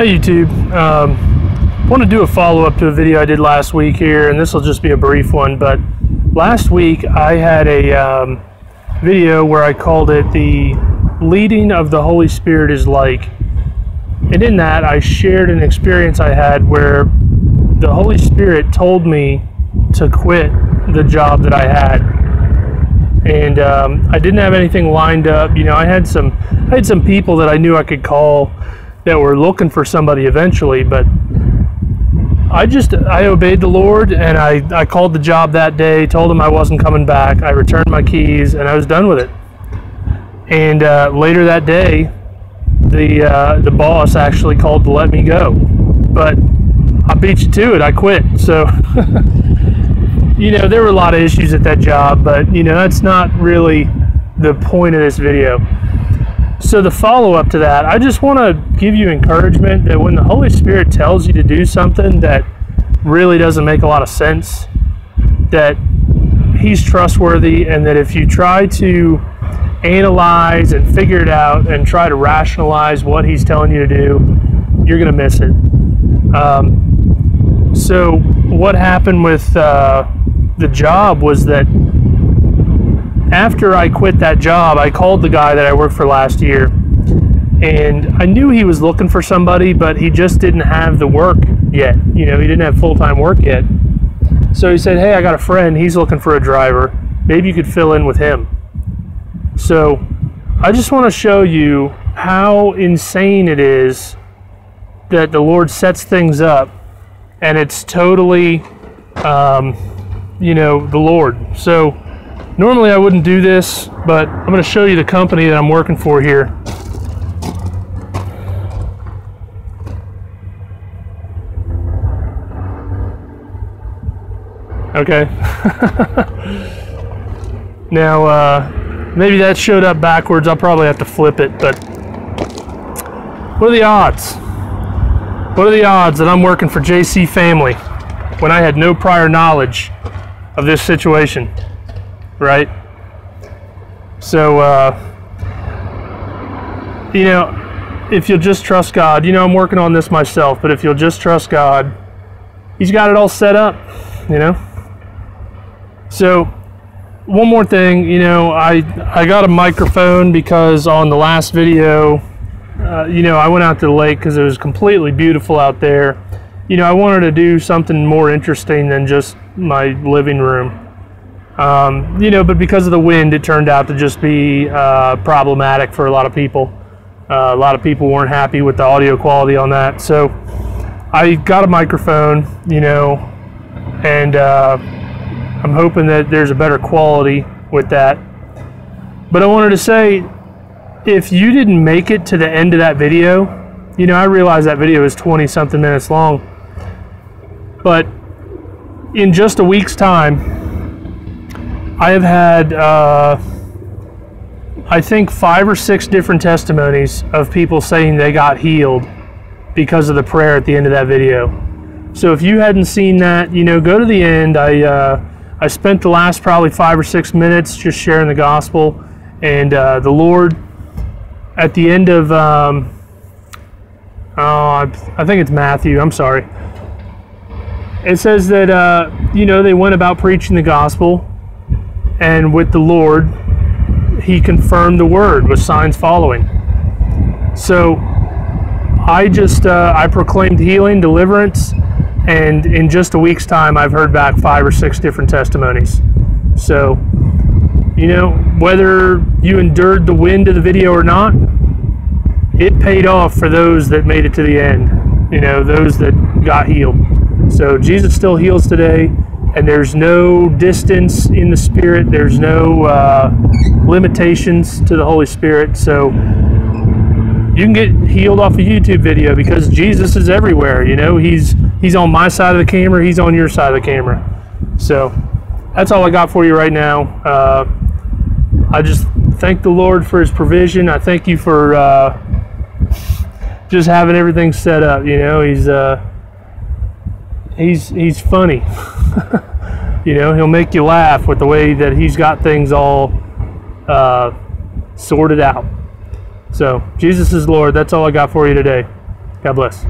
Hey YouTube, want to do a follow-up to a video I did last week here, and this will just be a brief one. But last week I had a video where I called it "The Leading of the Holy Spirit is Like," and in that I shared an experience I had where the Holy Spirit told me to quit the job that I had, and I didn't have anything lined up. You know, I had some people that I knew I could call that were looking for somebody eventually, but I obeyed the Lord, and I called the job that day, told him I wasn't coming back. I returned my keys, and I was done with it. And later that day, the boss actually called to let me go, but I beat you to it. I quit. So you know, there were a lot of issues at that job, but you know, that's not really the point of this video. So the follow-up to that, I just want to give you encouragement that when the Holy Spirit tells you to do something that really doesn't make a lot of sense, that He's trustworthy, and that if you try to analyze and figure it out and try to rationalize what He's telling you to do, you're going to miss it. So what happened with the job was that after I quit that job, I called the guy that I worked for last year, and I knew he was looking for somebody, but he just didn't have the work yet. You know, he didn't have full-time work yet. So he said, "Hey, I got a friend, he's looking for a driver. Maybe you could fill in with him." So I just want to show you how insane it is that the Lord sets things up, and it's totally, you know, the Lord. So normally I wouldn't do this, but I'm going to show you the company that I'm working for here. Okay. Now, maybe that showed up backwards. I'll probably have to flip it, but what are the odds? What are the odds that I'm working for JC Family when I had no prior knowledge of this situation? Right? So, you know, if you'll just trust God, you know, I'm working on this myself, but if you'll just trust God, He's got it all set up, you know? So, one more thing, you know, I got a microphone because on the last video, you know, I went out to the lake because it was completely beautiful out there. You know, I wanted to do something more interesting than just my living room. You know, but because of the wind, it turned out to just be problematic for a lot of people. A lot of people weren't happy with the audio quality on that. So I got a microphone, you know, and I'm hoping that there's a better quality with that. But I wanted to say, if you didn't make it to the end of that video, you know, I realize that video is 20-something minutes long, but in just a week's time, I have had, I think 5 or 6 different testimonies of people saying they got healed because of the prayer at the end of that video. So if you hadn't seen that, you know, go to the end. I spent the last probably 5 or 6 minutes just sharing the gospel, and the Lord, at the end of, I think it's Matthew, I'm sorry. It says that, you know, they went about preaching the gospel, and with the Lord, He confirmed the word with signs following. So I just, I proclaimed healing, deliverance, and in just a week's time, I've heard back 5 or 6 different testimonies. So, you know, whether you endured the wind of the video or not, it paid off for those that made it to the end, you know, those that got healed. So Jesus still heals today. And there's no distance in the Spirit. There's no limitations to the Holy Spirit. So you can get healed off a YouTube video because Jesus is everywhere. You know, He's on my side of the camera. He's on your side of the camera. So that's all I got for you right now. I just thank the Lord for His provision. I thank you for just having everything set up. You know, He's funny. You know, He'll make you laugh with the way that He's got things all sorted out. So, Jesus is Lord. That's all I got for you today. God bless.